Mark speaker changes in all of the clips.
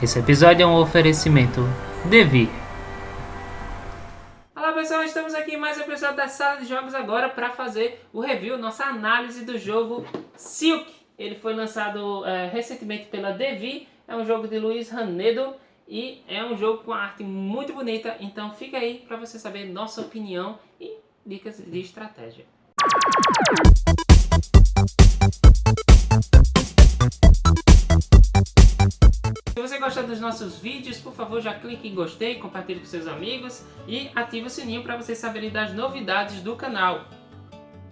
Speaker 1: Esse episódio é um oferecimento Devir. Olá pessoal, estamos aqui em mais um episódio da Sala de Jogos agora para fazer o review, nossa análise do jogo Silk. Ele foi lançado recentemente pela Devir, é um jogo de Luiz Hanedo e é um jogo com arte muito bonita, então fica aí para você saber nossa opinião e dicas de estratégia. Se você gosta dos nossos vídeos, por favor já clique em gostei, compartilhe com seus amigos e ative o sininho para vocês saberem das novidades do canal.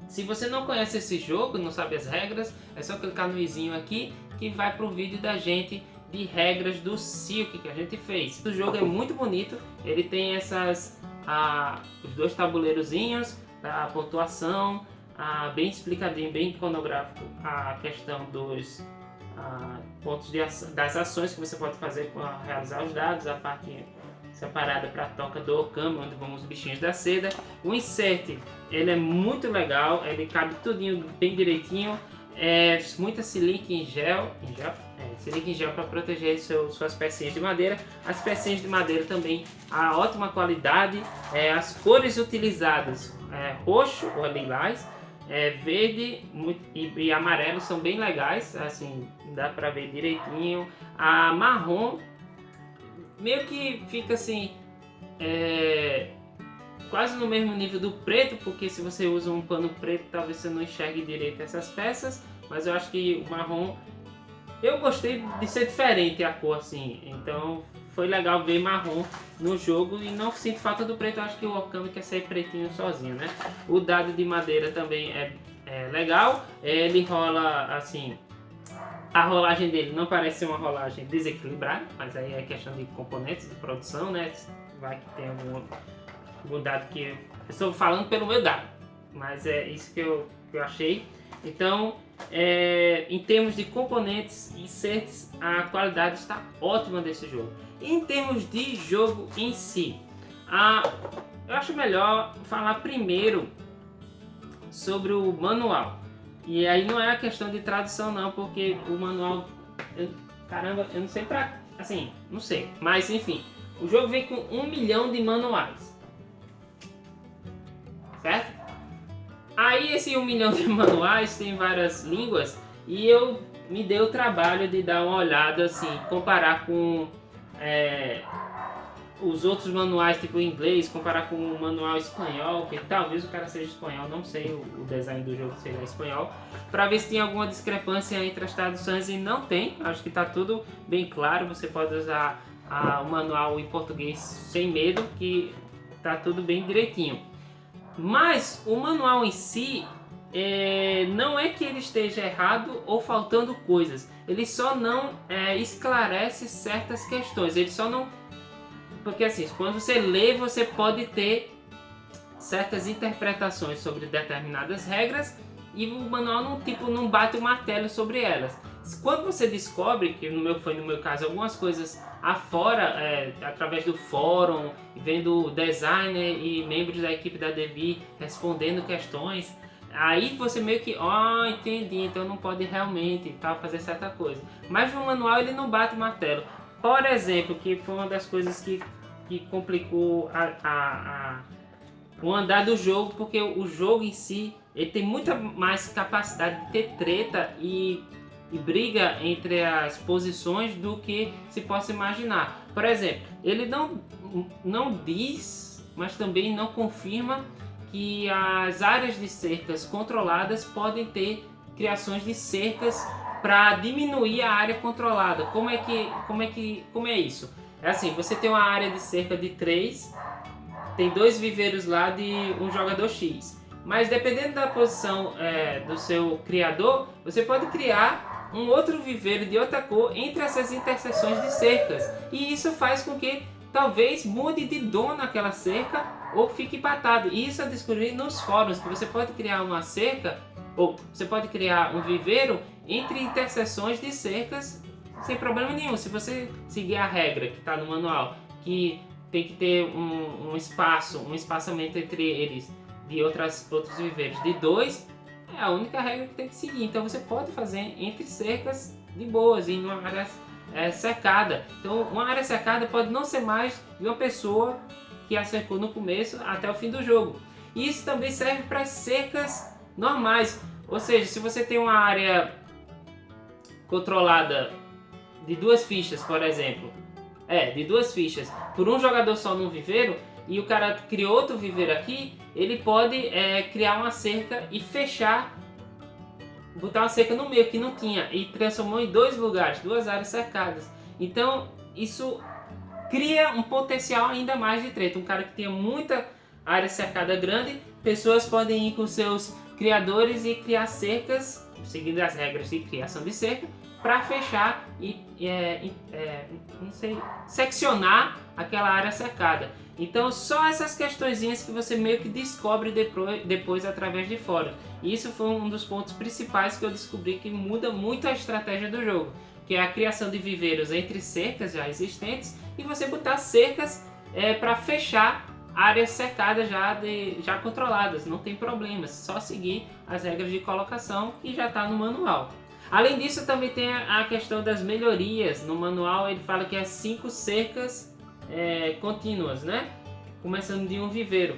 Speaker 1: Se você não conhece esse jogo, não sabe as regras, é só clicar no izinho aqui que vai para o vídeo da gente de regras do Silk que a gente fez. O jogo é muito bonito, ele tem os dois tabuleirozinhos, a pontuação, bem explicadinho, bem iconográfico a questão dos pontos das ações que você pode fazer para realizar os dados, a parte separada para a toca do Okami, onde vão os bichinhos da seda. O insert, ele é muito legal, ele cabe tudinho bem direitinho, muita silica em gel, silica em gel para proteger suas pecinhas de madeira. As pecinhas de madeira também, a ótima qualidade, as cores utilizadas, roxo ou lilás, verde e amarelo são bem legais, assim, dá pra ver direitinho. A marrom meio que fica assim, quase no mesmo nível do preto, porque se você usa um pano preto talvez você não enxergue direito essas peças, mas eu acho que o marrom, eu gostei de ser diferente a cor assim, então foi legal ver marrom no jogo e não sinto falta do preto. Eu acho que o Okami quer sair pretinho sozinho, né? O dado de madeira também é legal, ele rola assim, a rolagem dele não parece ser uma rolagem desequilibrada, mas aí é questão de componentes de produção, né? Vai que tem algum dado que eu estou falando pelo meu dado, mas é isso que eu achei. Então, em termos de componentes e inserts, a qualidade está ótima desse jogo. Em termos de jogo em si, eu acho melhor falar primeiro sobre o manual. E aí não é a questão de tradução não, porque o manual, eu não sei não sei, mas enfim, o jogo vem com 1 milhão de manuais, certo? Aí esse 1 milhão de manuais tem várias línguas e eu me dei o trabalho de dar uma olhada assim, comparar com os outros manuais tipo em inglês, comparar com o manual espanhol, que talvez o cara seja espanhol, não sei, o design do jogo seja espanhol, para ver se tem alguma discrepância entre as traduções e não tem, acho que está tudo bem claro, você pode usar o manual em português sem medo, que está tudo bem direitinho. Mas o manual em si, não é que ele esteja errado ou faltando coisas, ele só não esclarece certas questões, ele só não... Porque assim, quando você lê, você pode ter certas interpretações sobre determinadas regras e o manual não bate o martelo sobre elas. Quando você descobre, que foi no meu caso, algumas coisas afora, através do fórum, vendo designer e membros da equipe da Devir respondendo questões, aí você meio que, entendi, então não pode realmente fazer certa coisa. Mas no manual ele não bate o martelo. Por exemplo, que foi uma das coisas que complicou o andar do jogo, porque o jogo em si ele tem muita mais capacidade de ter treta e briga entre as posições do que se possa imaginar. Por exemplo, ele não diz, mas também não confirma que as áreas de cercas controladas podem ter criações de cercas para diminuir a área controlada. Como é isso? É assim, você tem uma área de cerca de 3, tem 2 viveiros lá de um jogador X. Mas dependendo da posição do seu criador, você pode criar um outro viveiro de outra cor entre essas interseções de cercas. E isso faz com que talvez mude de dono aquela cerca ou fique empatado. E isso eu descobri nos fóruns, que você pode criar uma cerca, ou você pode criar um viveiro entre interseções de cercas sem problema nenhum. Se você seguir a regra que está no manual, que tem que ter um espaçamento entre eles de outros viveiros de 2, é a única regra que tem que seguir. Então você pode fazer entre cercas de boas, em áreas cercada. Então uma área cercada pode não ser mais de uma pessoa que a cercou no começo até o fim do jogo. E isso também serve para cercas normais, ou seja, se você tem uma área controlada de 2 fichas, por exemplo, de 2 fichas, por um jogador só num viveiro, e o cara criou outro viveiro aqui, ele pode criar uma cerca e fechar, botar uma cerca no meio que não tinha, e transformou em 2 lugares, 2 áreas cercadas. Então isso cria um potencial ainda mais de treta. Um cara que tenha muita área cercada grande, pessoas podem ir com seus criadores e criar cercas, seguindo as regras de criação de cerca, para fechar e seccionar aquela área cercada. Então só essas questõezinhas que você meio que descobre depois através de fóruns. E isso foi um dos pontos principais que eu descobri que muda muito a estratégia do jogo, que é a criação de viveiros entre cercas já existentes e você botar cercas para fechar áreas cercadas já controladas. Não tem problema, só seguir as regras de colocação que já está no manual. Além disso, também tem a questão das melhorias. No manual ele fala que é 5 cercas contínuas, né? Começando de um viveiro.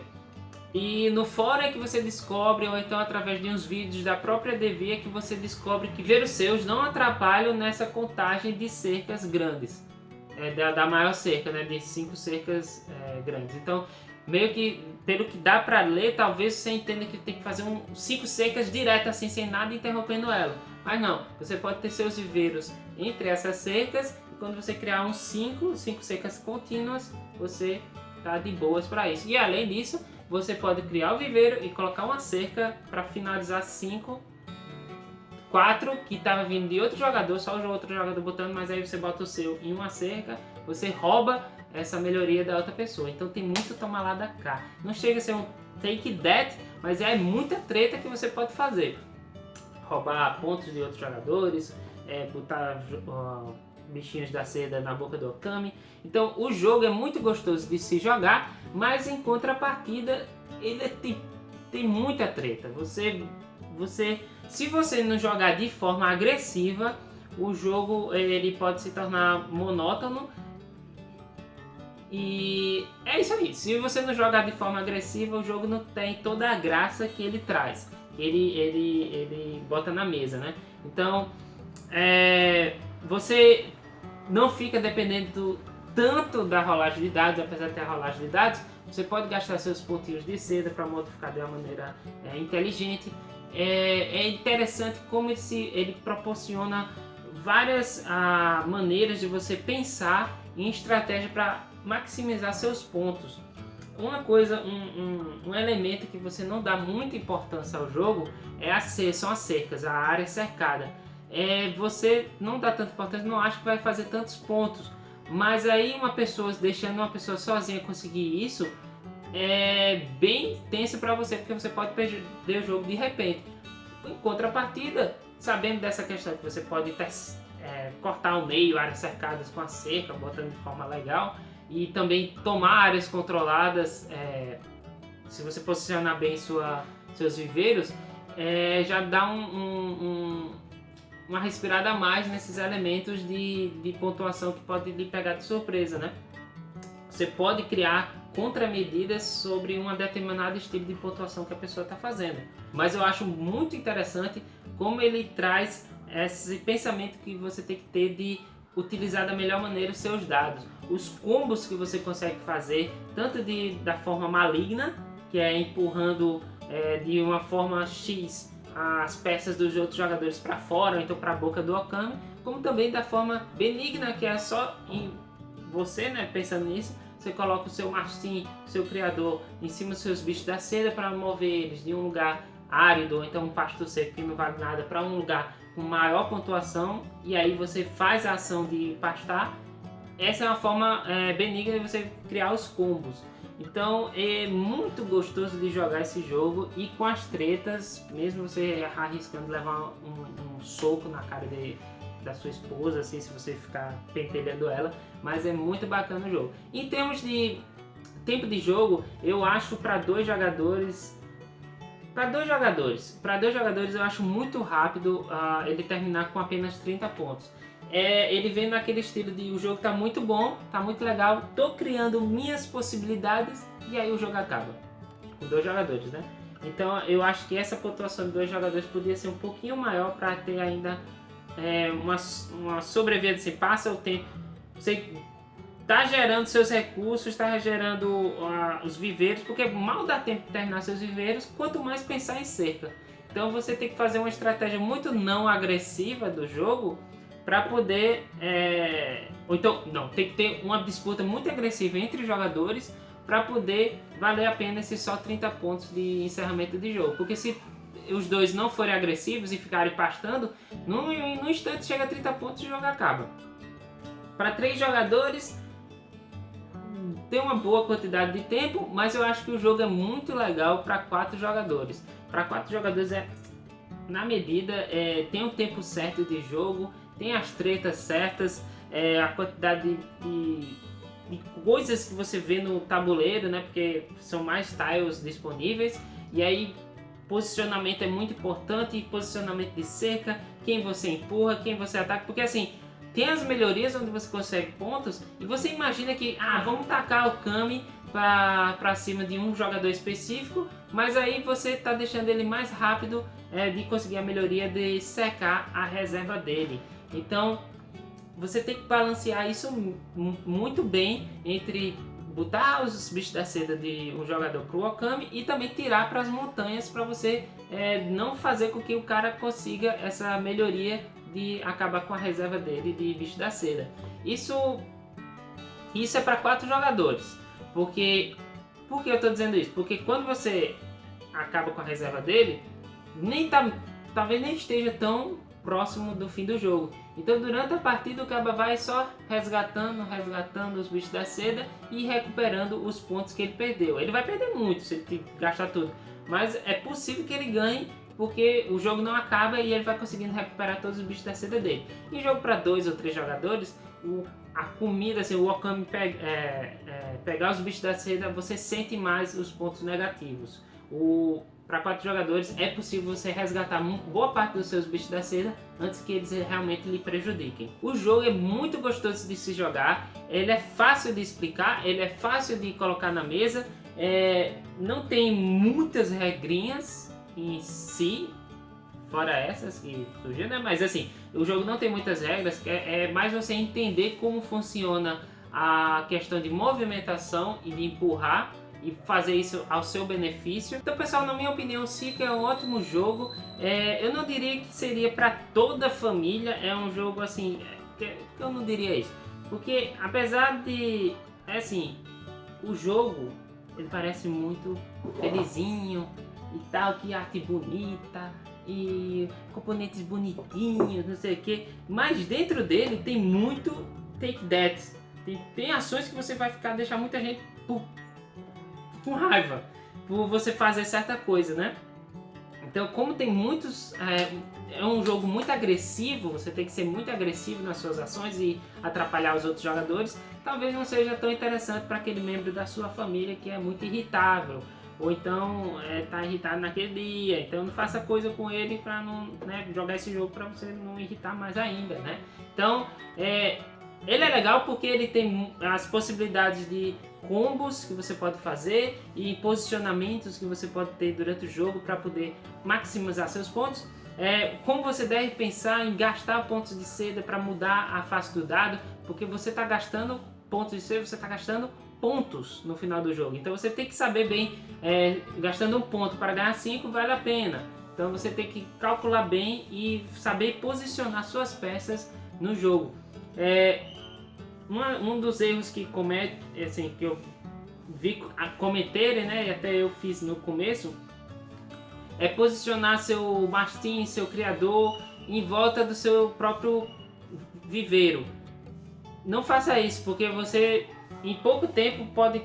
Speaker 1: E no fórum é que você descobre, ou então através de uns vídeos da própria Devi, é que você descobre que ver os seus não atrapalham nessa contagem de cercas grandes. Da maior cerca, né? De 5 cercas grandes. Então, meio que, pelo que dá pra ler, talvez você entenda que tem que fazer 5 cercas direto assim, sem nada interrompendo ela. Mas não, você pode ter seus viveiros entre essas cercas, e quando você criar uns 5 cercas contínuas, você tá de boas para isso. E além disso, você pode criar o viveiro e colocar uma cerca para finalizar 4 que estava vindo de outro jogador, só o outro jogador botando, mas aí você bota o seu em uma cerca, você rouba essa melhoria da outra pessoa. Então tem muito toma lá da cá. Não chega a ser um take that, mas é muita treta que você pode fazer. Roubar pontos de outros jogadores, botar bichinhos da seda na boca do Okami. Então o jogo é muito gostoso de se jogar, mas em contrapartida ele tem muita treta. Se você não jogar de forma agressiva, o jogo ele pode se tornar monótono. E é isso aí. Se você não jogar de forma agressiva, o jogo não tem toda a graça que ele traz, que ele bota na mesa, né? Então, você não fica dependendo tanto da rolagem de dados, apesar de ter a rolagem de dados. Você pode gastar seus pontinhos de seda para modificar de uma maneira inteligente. É interessante como ele proporciona várias maneiras de você pensar em estratégia para maximizar seus pontos. Uma coisa, um elemento que você não dá muita importância ao jogo são as cercas, a área cercada. Você não dá tanta importância, não acha que vai fazer tantos pontos, mas aí deixando uma pessoa sozinha conseguir isso é bem tenso para você, porque você pode perder o jogo de repente. Em contrapartida, sabendo dessa questão que você pode cortar ao meio áreas cercadas com a cerca, botando de forma legal, e também tomar áreas controladas, se você posicionar bem seus viveiros, já dá uma respirada a mais nesses elementos de pontuação que pode lhe pegar de surpresa, né? Você pode criar contramedidas sobre um determinado estilo de pontuação que a pessoa está fazendo. Mas eu acho muito interessante como ele traz esse pensamento que você tem que ter de utilizar da melhor maneira os seus dados. Os combos que você consegue fazer, tanto da forma maligna, que é empurrando de uma forma X as peças dos outros jogadores para fora, ou então para a boca do Okami, como também da forma benigna, que é só em você, né, pensando nisso, você coloca o seu mastim, o seu criador, em cima dos seus bichos da seda para mover eles de um lugar árido, ou então um pasto seco que não vale nada, para um lugar com maior pontuação, e aí você faz a ação de pastar. Essa é uma forma benigna de você criar os combos. Então é muito gostoso de jogar esse jogo, e com as tretas, mesmo você arriscando levar um soco na cara da sua esposa, assim, se você ficar pentelhando ela, mas é muito bacana o jogo. Em termos de tempo de jogo, eu acho para dois jogadores eu acho muito rápido ele terminar com apenas 30 pontos. ele vem naquele estilo de o jogo tá muito bom, tá muito legal, tô criando minhas possibilidades e aí o jogo acaba. Com 2 jogadores, né? Então eu acho que essa pontuação de 2 jogadores podia ser um pouquinho maior para ter ainda uma sobrevida. Assim, passa o tempo, você tá gerando seus recursos, está gerando os viveiros, porque mal dá tempo de terminar seus viveiros, quanto mais pensar em cerca. Então você tem que fazer uma estratégia muito não agressiva do jogo para poder, ou então não, tem que ter uma disputa muito agressiva entre os jogadores para poder valer a pena esses só 30 pontos de encerramento de jogo, porque se os dois não forem agressivos e ficarem pastando, no instante chega a 30 pontos e o jogo acaba. Para 3 jogadores tem uma boa quantidade de tempo, mas eu acho que o jogo é muito legal para 4 jogadores. Para 4 jogadores é na medida, tem o tempo certo de jogo, tem as tretas certas, a quantidade de coisas que você vê no tabuleiro, né? Porque são mais tiles disponíveis, e aí posicionamento é muito importante, posicionamento de cerca, quem você empurra, quem você ataca, porque assim, tem as melhorias onde você consegue pontos e você imagina que, vamos tacar o Kami para cima de um jogador específico, mas aí você está deixando ele mais rápido de conseguir a melhoria de secar a reserva dele. Então você tem que balancear isso muito bem entre botar os bichos da seda de um jogador para o Okami e também tirar para as montanhas para você não fazer com que o cara consiga essa melhoria de acabar com a reserva dele de bicho da seda. Isso é para 4 jogadores. Por que eu estou dizendo isso? Porque quando você acaba com a reserva dele, talvez nem esteja tão próximo do fim do jogo. Então durante a partida o cara vai só resgatando os bichos da seda e recuperando os pontos que ele perdeu. Ele vai perder muito se ele gastar tudo, mas é possível que ele ganhe, porque o jogo não acaba e ele vai conseguindo recuperar todos os bichos da seda dele. Em jogo para 2 ou 3 jogadores, a comida, assim, o Okami pegar os bichos da seda, você sente mais os pontos negativos. Para 4 jogadores é possível você resgatar boa parte dos seus bichos da seda antes que eles realmente lhe prejudiquem. O jogo é muito gostoso de se jogar, ele é fácil de explicar, ele é fácil de colocar na mesa, não tem muitas regrinhas em si, fora essas que surgiram, né? Mas assim, o jogo não tem muitas regras, é mais você entender como funciona a questão de movimentação e de empurrar e fazer isso ao seu benefício. Então pessoal, na minha opinião, Sika é um ótimo jogo. Eu não diria que seria para toda a família, é um jogo assim, que eu não diria isso, porque apesar de, assim, o jogo ele parece muito felizinho e tal, que arte bonita e componentes bonitinhos, não sei o que, mas dentro dele tem muito take that, tem ações que você vai deixar muita gente com raiva por você fazer certa coisa, né? Então, como tem muitos, é um jogo muito agressivo, você tem que ser muito agressivo nas suas ações e atrapalhar os outros jogadores, talvez não seja tão interessante para aquele membro da sua família que é muito irritável, ou então tá irritado naquele dia, então não faça coisa com ele para não, né, jogar esse jogo para você não irritar mais ainda, né? Então, ele é legal porque ele tem as possibilidades de combos que você pode fazer e posicionamentos que você pode ter durante o jogo para poder maximizar seus pontos. Como você deve pensar em gastar pontos de seda para mudar a face do dado, porque você está gastando pontos de seda, você está gastando pontos no final do jogo. Então você tem que saber bem, gastando um ponto para ganhar 5 vale a pena. Então você tem que calcular bem e saber posicionar suas peças no jogo. Um dos erros que assim, que eu vi cometerem, né, e até eu fiz no começo, é posicionar seu mastim, seu criador, em volta do seu próprio viveiro. Não faça isso, porque você em pouco tempo pode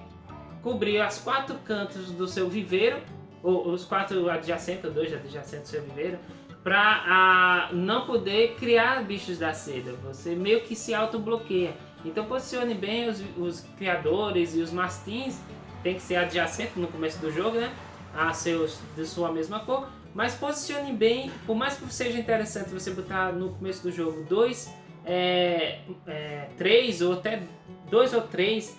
Speaker 1: cobrir as 4 cantos do seu viveiro, ou os 4 adjacentes, ou 2 adjacentes do seu viveiro, para não poder criar bichos da seda. Você meio que se auto-bloqueia. Então posicione bem os criadores e os mastins, tem que ser adjacente no começo do jogo, né? De sua mesma cor, mas posicione bem, por mais que seja interessante você botar no começo do jogo 2 3 ou até 2 ou 3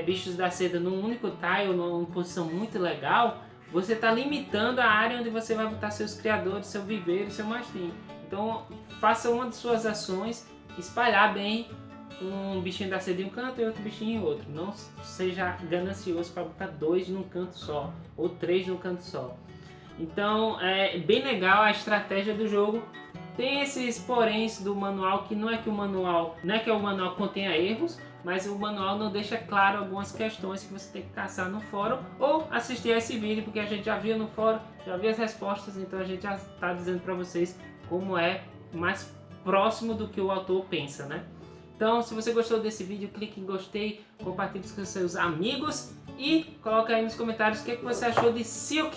Speaker 1: bichos da seda num único tile, numa posição muito legal, você está limitando a área onde você vai botar seus criadores, seu viveiro e seu mastim. Então faça uma de suas ações espalhar bem um bichinho da seda em um canto e outro bichinho em outro. Não seja ganancioso para botar 2 num canto só ou 3 num canto só. Então é bem legal a estratégia do jogo. Tem esses poréns do manual que não é que o manual contenha erros, mas o manual não deixa claro algumas questões que você tem que caçar no fórum ou assistir a esse vídeo, porque a gente já viu no fórum, já viu as respostas, então a gente já está dizendo para vocês como é mais próximo do que o autor pensa, né? Então, se você gostou desse vídeo, clique em gostei, compartilhe com seus amigos e coloca aí nos comentários o que você achou de Silk.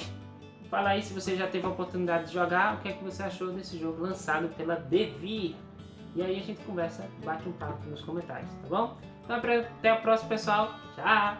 Speaker 1: Fala aí se você já teve a oportunidade de jogar, o que é que você achou desse jogo lançado pela Devir. E aí a gente conversa, bate um papo nos comentários, tá bom? Então até a próxima, pessoal. Tchau!